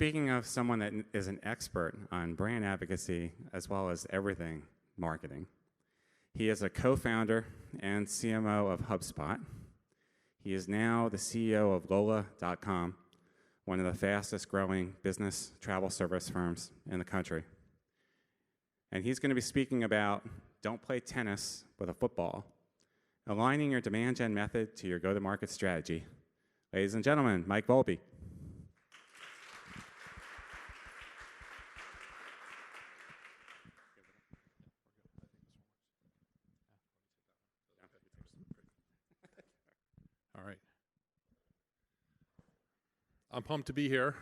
speaking of someone that is an expert on brand advocacy as well as everything marketing, he is a co-founder and CMO of Hubspot. He is now the CEO of Lola.com, one of the fastest growing business travel service firms in the country. And he's going to be speaking about don't play tennis with a football, aligning your demand gen method to your go-to-market strategy. Ladies and gentlemen, Mike Volpe. All right. I'm pumped to be here.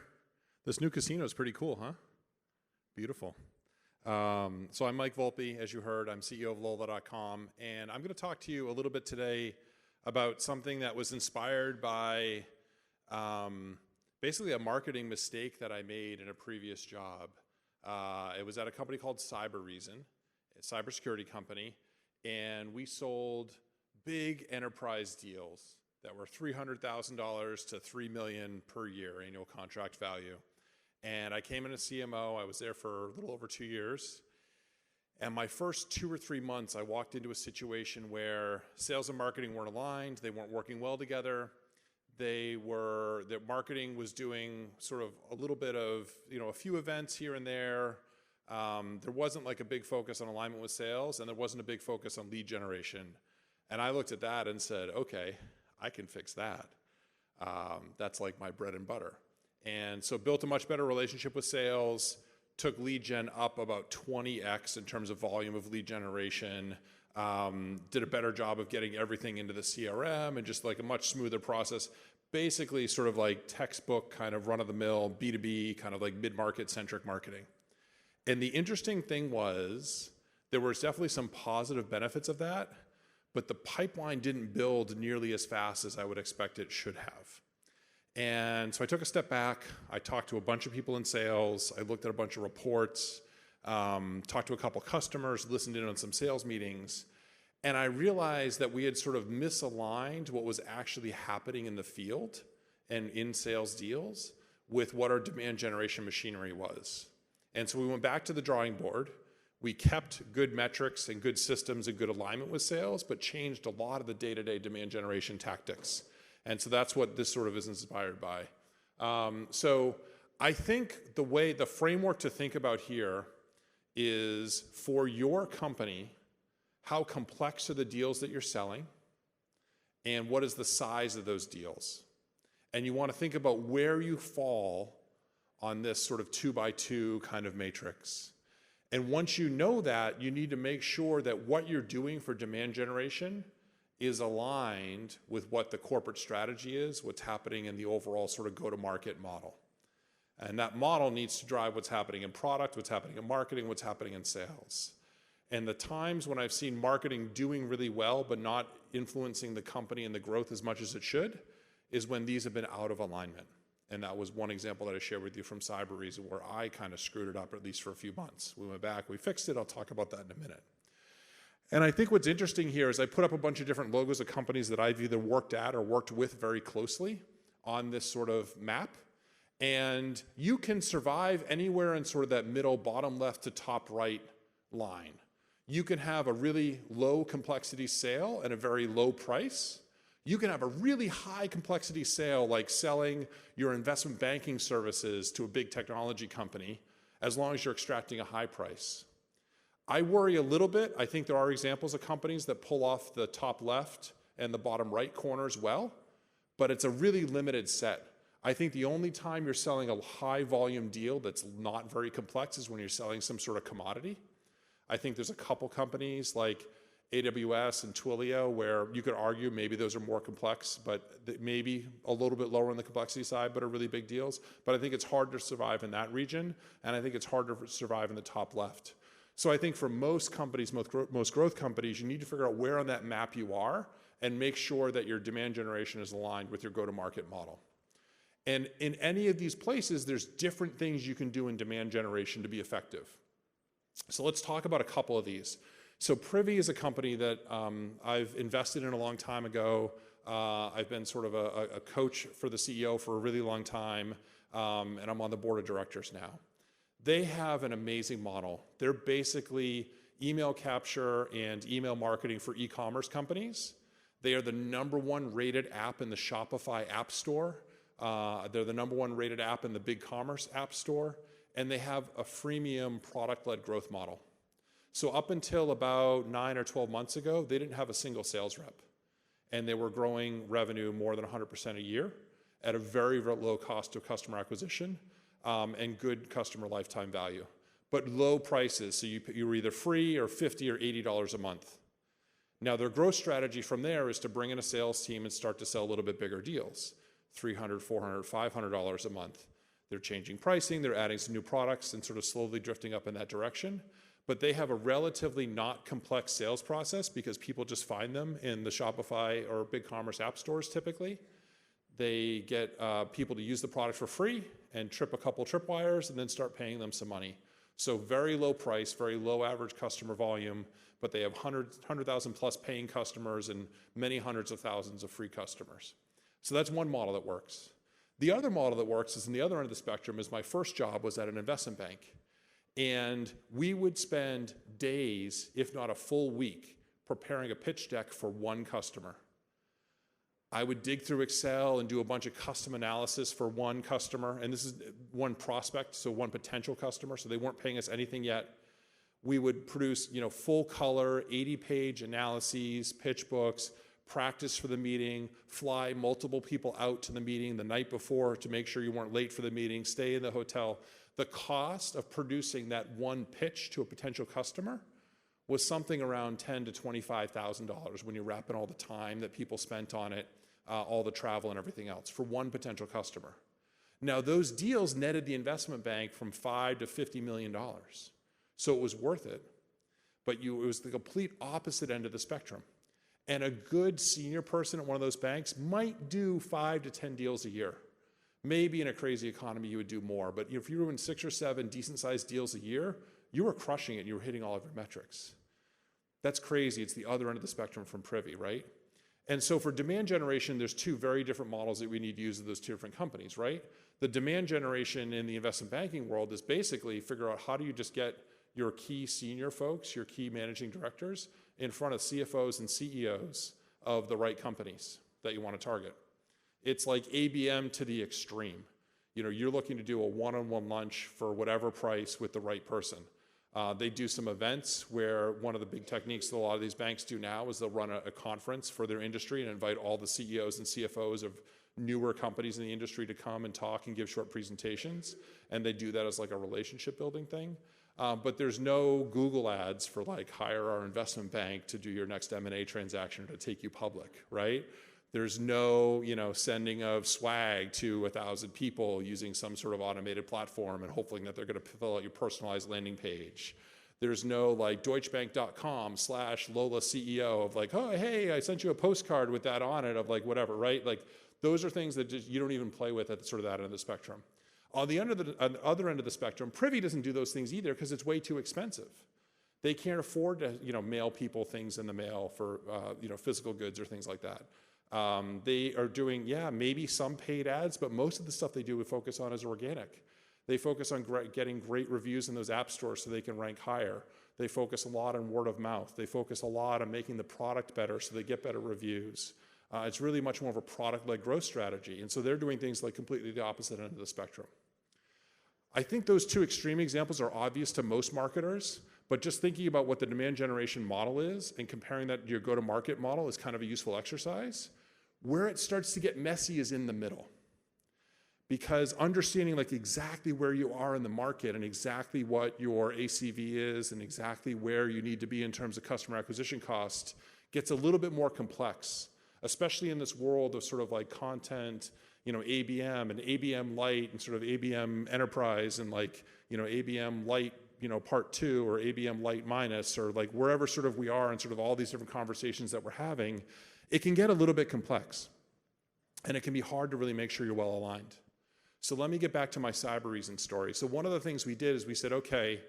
This new casino is pretty cool, huh? Beautiful. So I'm Mike Volpe, as you heard. I'm CEO of Lola.com, and I'm going to talk to you a little bit today about something that was inspired by basically a marketing mistake that I made in a previous job. It was at a company called Cybereason, a cybersecurity company, and we sold big enterprise deals that were $300,000 to $3 million per year annual contract value. And I came in as CMO. I was there for a little over 2 years. And my first 2 or 3 months, I walked into a situation where sales and marketing weren't aligned. They weren't working well together. Their marketing was doing sort of a little bit of, a few events here and there. There wasn't like a big focus on alignment with sales, and there wasn't a big focus on lead generation. And I looked at that and said, okay, I can fix that. That's like my bread and butter. And so built a much better relationship with sales, took lead gen up about 20x in terms of volume of lead generation, did a better job of getting everything into the CRM and just like a much smoother process. Basically sort of like textbook kind of run-of-the-mill B2B kind of like mid-market centric marketing. And the interesting thing was there was definitely some positive benefits of that, but the pipeline didn't build nearly as fast as I would expect it should have. And so I took a step back. I talked to a bunch of people in sales. I looked at a bunch of reports, talked to a couple customers, listened in on some sales meetings, and I realized that we had sort of misaligned what was actually happening in the field and in sales deals with what our demand generation machinery was. And so we went back to the drawing board. We kept good metrics and good systems and good alignment with sales, but changed a lot of the day-to-day demand generation tactics. And so that's what this sort of is inspired by. So I think the framework to think about here is for your company, how complex are the deals that you're selling, and what is the size of those deals? And you want to think about where you fall on this sort of 2x2 kind of matrix. And once you know that, you need to make sure that what you're doing for demand generation is aligned with what the corporate strategy is, what's happening in the overall sort of go-to-market model. And that model needs to drive what's happening in product, what's happening in marketing, what's happening in sales. And the times when I've seen marketing doing really well but not influencing the company and the growth as much as it should is when these have been out of alignment. And that was one example that I shared with you from Cybereason where I kind of screwed it up, at least for a few months. We went back, we fixed it. I'll talk about that in a minute. And I think what's interesting here is I put up a bunch of different logos of companies that I've either worked at or worked with very closely on this sort of map. And you can survive anywhere in sort of that middle, bottom left to top right line. You can have a really low complexity sale at a very low price. You can have a really high complexity sale like selling your investment banking services to a big technology company as long as you're extracting a high price. I worry a little bit. I think there are examples of companies that pull off the top left and the bottom right corners well, but it's a really limited set. I think the only time you're selling a high volume deal that's not very complex is when you're selling some sort of commodity. I think there's a couple companies like AWS and Twilio where you could argue maybe those are more complex, but maybe a little bit lower on the complexity side, but are really big deals. But I think it's hard to survive in that region, and I think it's hard to survive in the top left. So I think for most companies, most growth companies, you need to figure out where on that map you are and make sure that your demand generation is aligned with your go-to-market model. And in any of these places, there's different things you can do in demand generation to be effective. So let's talk about a couple of these. So Privy is a company that I've invested in a long time ago. I've been sort of a coach for the CEO for a really long time. and I'm on the board of directors now. They have an amazing model. They're basically email capture and email marketing for e-commerce companies. They are the #1 rated app in the Shopify App Store. They're the #1 rated app in the BigCommerce App Store, and they have a freemium product-led growth model. So up until about 9 or 12 months ago, they didn't have a single sales rep, and they were growing revenue more than 100% a year at a very, very low cost of customer acquisition and good customer lifetime value, but low prices. So you were either free or $50 or $80 a month. Now, their growth strategy from there is to bring in a sales team and start to sell a little bit bigger deals, $300, $400, $500 a month. They're changing pricing, they're adding some new products and sort of slowly drifting up in that direction. But they have a relatively not complex sales process because people just find them in the Shopify or BigCommerce app stores typically. They get people to use the product for free and trip a couple tripwires and then start paying them some money. So very low price, very low average customer volume, but they have 100,000 plus paying customers and many hundreds of thousands of free customers. So that's one model that works. The other model that works is in the other end of the spectrum is my first job was at an investment bank. And we would spend days, if not a full week, preparing a pitch deck for one customer. I would dig through Excel and do a bunch of custom analysis for one customer. And this is one prospect, so one potential customer. So they weren't paying us anything yet. We would produce, full color, 80-page analyses, pitch books, practice for the meeting, fly multiple people out to the meeting the night before to make sure you weren't late for the meeting, stay in the hotel. The cost of producing that one pitch to a potential customer was something around $10,000 to $25,000 when you wrap in all the time that people spent on it, all the travel and everything else for one potential customer. Now, those deals netted the investment bank from $5 to $50 million. So it was worth it, but it was the complete opposite end of the spectrum. And a good senior person at one of those banks might do 5 to 10 deals a year. Maybe in a crazy economy you would do more, but if you were doing 6 or 7 decent-sized deals a year, you were crushing it and you were hitting all of your metrics. That's crazy. It's the other end of the spectrum from Privy, right? And so for demand generation, there's 2 very different models that we need to use of those 2 different companies, right? The demand generation in the investment banking world is basically figure out how do you just get your key senior folks, your key managing directors, in front of CFOs and CEOs of the right companies that you want to target. It's like ABM to the extreme. You're looking to do a one-on-one lunch for whatever price with the right person. They do some events where one of the big techniques that a lot of these banks do now is they'll run a conference for their industry and invite all the CEOs and CFOs of newer companies in the industry to come and talk and give short presentations. And they do that as like a relationship building thing. But there's no Google ads for like hire our investment bank to do your next M&A transaction or to take you public, right? There's no, sending of swag to 1,000 people using some sort of automated platform and hoping that they're going to fill out your personalized landing page. There's no like deutschebank.com/Lola CEO of like, oh, hey, I sent you a postcard with that on it of like whatever, right? Like those are things that you don't even play with at sort of that end of the spectrum. On the other end of the spectrum, Privy doesn't do those things either because it's way too expensive. They can't afford to, mail people things in the mail for, physical goods or things like that. They are doing, maybe some paid ads, but most of the stuff they do would focus on is organic. They focus on getting great reviews in those app stores so they can rank higher. They focus a lot on word of mouth. They focus a lot on making the product better so they get better reviews. It's really much more of a product-led growth strategy. And so they're doing things like completely the opposite end of the spectrum. I think those 2 extreme examples are obvious to most marketers, but just thinking about what the demand generation model is and comparing that to your go-to-market model is kind of a useful exercise. Where it starts to get messy is in the middle. Because understanding like exactly where you are in the market and exactly what your ACV is and exactly where you need to be in terms of customer acquisition cost gets a little bit more complex, especially in this world of sort of like content, ABM and ABM Lite and sort of ABM Enterprise and like, ABM Lite, part 2 or ABM Lite minus or like wherever sort of we are in sort of all these different conversations that we're having, it can get a little bit complex and it can be hard to really make sure you're well aligned. So let me get back to my Cybereason story. So one of the things we did is we said, okay,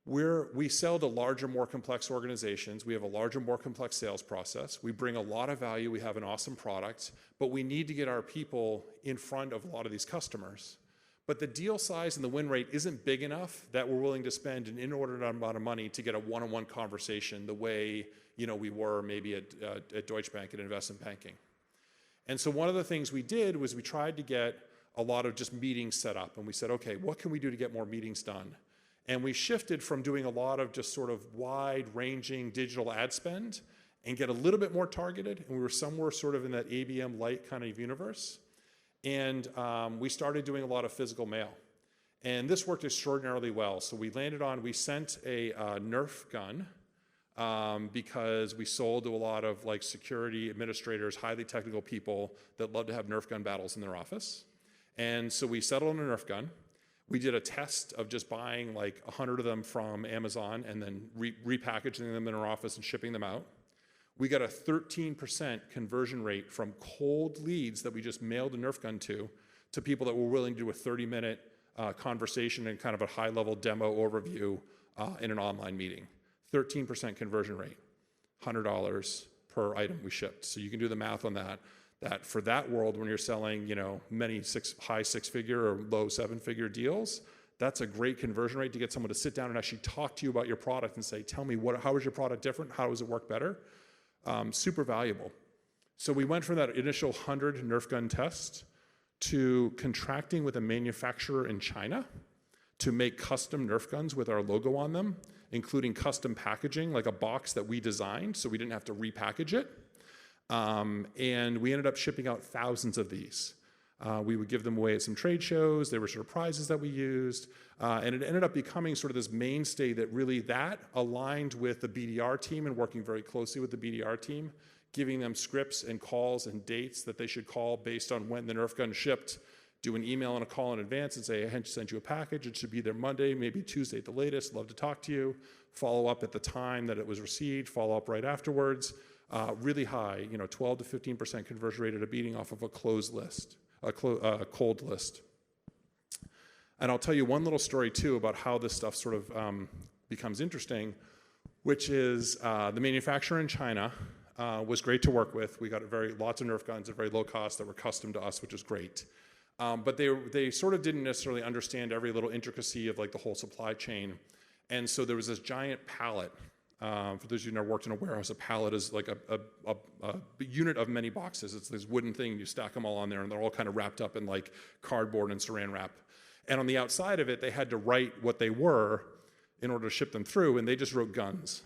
we sell to larger, more complex organizations. We have a larger, more complex sales process. We bring a lot of value. We have an awesome product, but we need to get our people in front of a lot of these customers. but the deal size and the win rate isn't big enough that we're willing to spend an inordinate amount of money to get a one-on-one conversation the way we were maybe at Deutsche Bank at investment banking. And so one of the things we did was we tried to get a lot of just meetings set up, and we said, okay, what can we do to get more meetings done? And we shifted from doing a lot of just sort of wide-ranging digital ad spend and get a little bit more targeted, and we were somewhere sort of in that ABM light kind of universe. And we started doing a lot of physical mail. And this worked extraordinarily well. So we sent a Nerf gun because we sold to a lot of like security administrators, highly technical people that love to have Nerf gun battles in their office. And so we settled on a Nerf gun. We did a test of just buying like 100 of them from Amazon and then repackaging them in our office and shipping them out. We got a 13% conversion rate from cold leads that we just mailed a Nerf gun to people that were willing to do a 30-minute conversation and kind of a high-level demo overview in an online meeting. 13% conversion rate, $100 per item we shipped. So you can do the math on that. That for that world, when you're selling, many high six-figure or low seven-figure deals, that's a great conversion rate to get someone to sit down and actually talk to you about your product and say, tell me, how is your product different? How does it work better? Super valuable. So we went from that initial 100 Nerf gun test to contracting with a manufacturer in China to make custom Nerf guns with our logo on them, including custom packaging, like a box that we designed so we didn't have to repackage it. And we ended up shipping out thousands of these. We would give them away at some trade shows. There were sort of prizes that we used. And it ended up becoming sort of this mainstay that really aligned with the BDR team and working very closely with the BDR team, giving them scripts and calls and dates that they should call based on when the Nerf gun shipped, do an email and a call in advance and say, I sent you a package. It should be there Monday, maybe Tuesday at the latest. Love to talk to you. Follow up at the time that it was received. Follow up right afterwards. Really high, 12 to 15% conversion rate at a beating off of a closed list. A cold list. And I'll tell you one little story too about how this stuff sort of becomes interesting, which is the manufacturer in China was great to work with. We got lots of Nerf guns at very low cost that were custom to us, which is great. But they sort of didn't necessarily understand every little intricacy of like the whole supply chain. And so there was this giant pallet. For those of you who never worked in a warehouse, a pallet is like a unit of many boxes. It's this wooden thing, you stack them all on there, and they're all kind of wrapped up in like cardboard and saran wrap. And on the outside of it, they had to write what they were in order to ship them through, and they just wrote guns.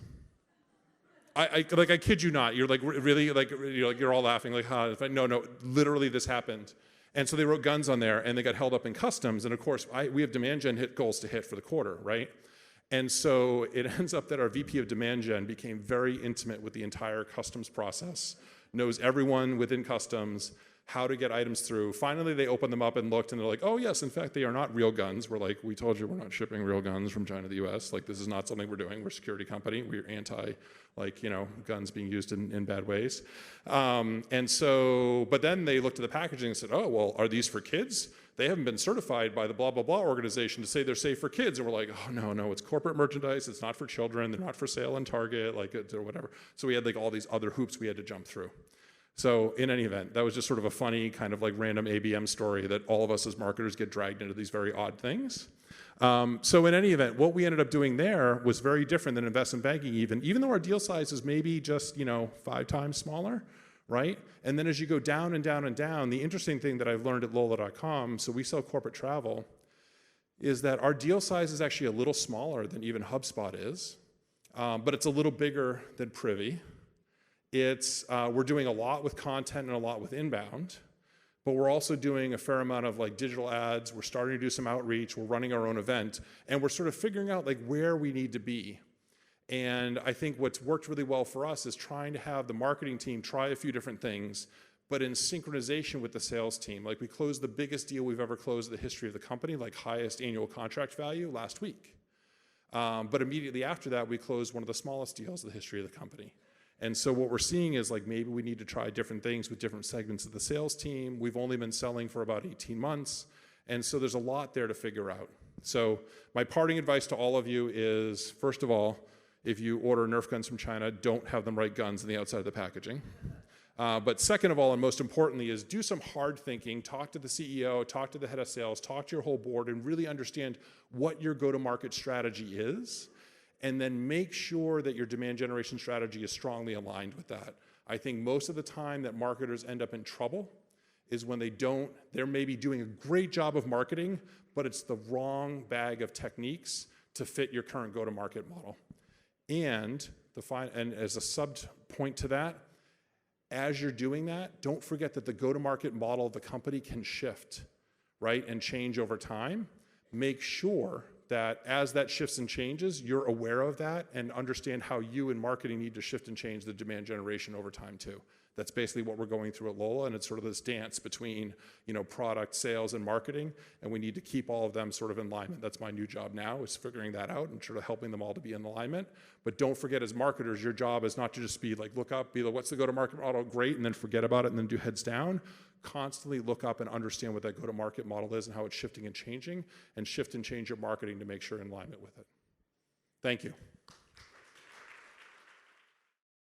I kid you not. You're like, really? Like, you're all laughing, like, huh? No, literally this happened. And so they wrote guns on there, and they got held up in customs. And of course, we have demand gen goals to hit for the quarter, right? And so it ends up that our VP of Demand Gen became very intimate with the entire customs process, knows everyone within customs, how to get items through. Finally, they opened them up and looked, and they're like, oh, yes, in fact, they are not real guns. We're like, we told you we're not shipping real guns from China to the US. Like, this is not something we're doing. We're a security company. We're anti, guns being used in bad ways. But then they looked at the packaging and said, oh, well, are these for kids? They haven't been certified by the blah, blah, blah organization to say they're safe for kids. And we're like, oh, no, it's corporate merchandise. It's not for children. They're not for sale on Target, or whatever. So we had like all these other hoops we had to jump through. So in any event, that was just sort of a funny kind of like random ABM story that all of us as marketers get dragged into these very odd things. So in any event, what we ended up doing there was very different than investment banking even though our deal size is maybe just, 5 times smaller, right? And then as you go down and down and down, the interesting thing that I've learned at Lola.com, so we sell corporate travel, is that our deal size is actually a little smaller than even Hubspot is, but it's a little bigger than Privy. We're doing a lot with content and a lot with inbound, but we're also doing a fair amount of like digital ads. We're starting to do some outreach. We're running our own event, and we're sort of figuring out like where we need to be. And I think what's worked really well for us is trying to have the marketing team try a few different things, but in synchronization with the sales team. Like we closed the biggest deal we've ever closed in the history of the company, like highest annual contract value last week. But immediately after that, we closed one of the smallest deals in the history of the company. And so what we're seeing is like maybe we need to try different things with different segments of the sales team. We've only been selling for about 18 months. And so there's a lot there to figure out. So my parting advice to all of you is, first of all, if you order Nerf guns from China, don't have them write guns on the outside of the packaging. But second of all, and most importantly, is do some hard thinking. Talk to the CEO, talk to the head of sales, talk to your whole board, and really understand what your go-to-market strategy is. And then make sure that your demand generation strategy is strongly aligned with that. I think most of the time that marketers end up in trouble is when they're maybe doing a great job of marketing, but it's the wrong bag of techniques to fit your current go-to-market model. And as a sub point to that, as you're doing that, don't forget that the go-to-market model of the company can shift, right, and change over time. Make sure that as that shifts and changes, you're aware of that and understand how you in marketing need to shift and change the demand generation over time too. That's basically what we're going through at Lola, and it's sort of this dance between, product, sales, and marketing, and we need to keep all of them sort of in alignment. That's my new job now, is figuring that out and sort of helping them all to be in alignment. But don't forget, as marketers, your job is not to just be like, look up, be like, what's the go-to-market model? Great, and then forget about it and then do heads down. Constantly look up and understand what that go-to-market model is and how it's shifting and changing, and shift and change your marketing to make sure you're in alignment with it. Thank you.